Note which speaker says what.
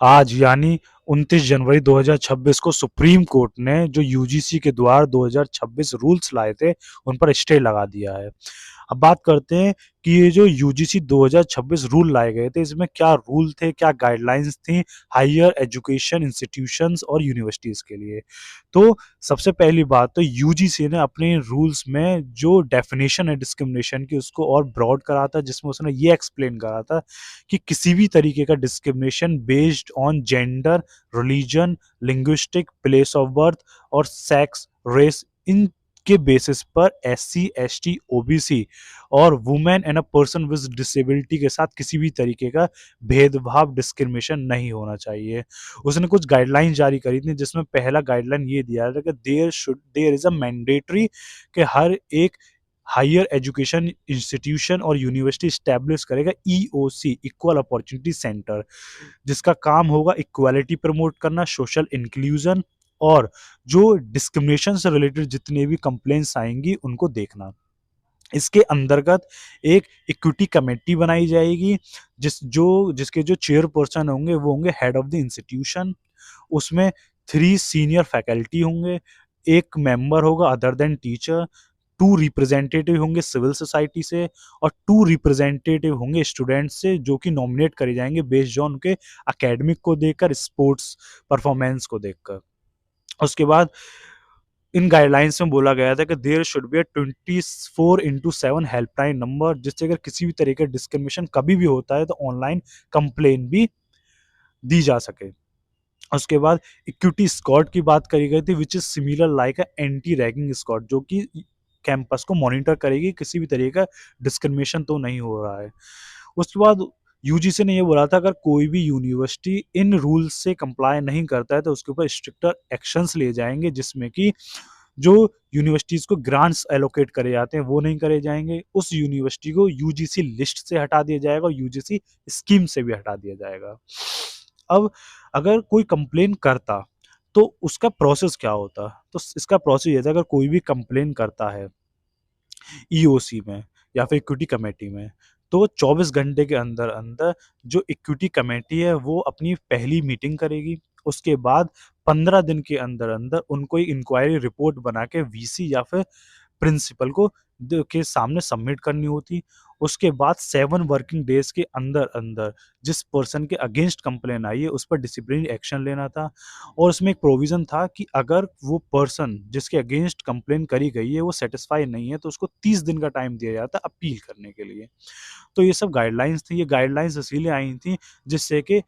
Speaker 1: आज यानी 29 जनवरी 2026 को सुप्रीम कोर्ट ने जो यूजीसी के द्वारा 2026 रूल्स लाए थे, उन पर स्टे लगा दिया है। अब बात करते हैं कि ये जो यूजीसी 2026 रूल लाए गए थे, इसमें क्या रूल थे, क्या गाइडलाइंस थी हायर एजुकेशन इंस्टीट्यूशंस और यूनिवर्सिटीज़ के लिए। तो सबसे पहली बात तो यूजीसी ने अपने रूल्स में जो डेफिनेशन है डिस्क्रिमिनेशन की उसको और ब्रॉड करा था, जिसमें उसने ये एक्सप्लेन करा था कि किसी भी तरीके का discrimination based on gender, religion, linguistic, place of birth और सेक्स, रेस, इन के बेसिस पर एससी, एसटी, ओबीसी और women and a person with disability के साथ किसी भी तरीके का भेदभाव, डिस्क्रिमिनेशन नहीं होना चाहिए। उसने कुछ गाइडलाइन जारी करी थी, जिसमें पहला गाइडलाइन ये दिया था कि देयर इज अ मैंडेटरी कि हर एक हायर एजुकेशन इंस्टीट्यूशन और यूनिवर्सिटी स्टैब्लिश करेगा ईओसी, इक्वल अपॉर्चुनिटी सेंटर, जिसका काम होगा इक्वालिटी प्रमोट करना, सोशल इंक्लूजन और जो डिस्क्रिमिनेशन से रिलेटेड जितने भी कंप्लेंट्स आएंगी उनको देखना। इसके अंतर्गत एक इक्विटी कमेटी बनाई जाएगी, जिसके जो चेयरपर्सन होंगे वो होंगे हेड ऑफ द इंस्टीट्यूशन। उसमें 3 सीनियर फैकल्टी होंगे, 1 मेंबर होगा अदर देन टीचर, 2 रिप्रेजेंटेटिव होंगे सिविल सोसाइटी से और 2 रिप्रेजेंटेटिव होंगे स्टूडेंट्स से, जो कि नॉमिनेट करे जाएंगे बेस्ड ऑन उनके एकेडमिक को देखकर, स्पोर्ट्स परफॉर्मेंस को देखकर। उसके बाद इन गाइडलाइंस में बोला गया था कि there should be a 24/7 helpline number, जिससे अगर किसी भी तरह का डिस्क्रिमिनेशन कभी भी होता है तो ऑनलाइन कंप्लेन भी दी जा सके। उसके बाद इक्विटी स्क्वाड की बात करी गई थी, which is similar like a anti ragging squad, जो कि कैंपस को मॉनिटर करेगी किसी भी तरह का डिस्क्रिमिनेशन तो नहीं हो रहा है। उसके बाद यूजीसी ने ये बोला था अगर कोई भी यूनिवर्सिटी इन रूल्स से कंप्लाई नहीं करता है तो उसके ऊपर स्ट्रिक्टर एक्शंस लिए जाएंगे, जिसमें कि जो यूनिवर्सिटीज को ग्रांट्स एलोकेट करे जाते हैं वो नहीं करे जाएंगे, उस यूनिवर्सिटी को यूजीसी लिस्ट से हटा दिया जाएगा और यूजीसी स्कीम से भी हटा दिया जाएगा। अब अगर कोई कंप्लेन करता तो उसका प्रोसेस क्या होता, तो इसका प्रोसेस ये था, अगर कोई भी कंप्लेन करता है ईओसी में या फिर इक्विटी कमेटी में, तो 24 घंटे के अंदर अंदर जो इक्विटी कमेटी है वो अपनी पहली मीटिंग करेगी। उसके बाद 15 दिन के अंदर अंदर उनको एक इंक्वायरी रिपोर्ट बना के वीसी या फिर प्रिंसिपल को के सामने सबमिट करनी होती। उसके बाद 7 वर्किंग डेज के अंदर अंदर जिस पर्सन के अगेंस्ट कंप्लेन आई है उस पर डिसिप्लिनरी एक्शन लेना था। और उसमें एक प्रोविजन था कि अगर वो पर्सन जिसके अगेंस्ट कंप्लेन करी गई है वो सेटिस्फाई नहीं है तो उसको 30 दिन का टाइम दिया जाता है अपील करने के लिए। तो ये सब गाइडलाइंस थी, ये गाइडलाइंस इसीलिए आई थी जिससे कि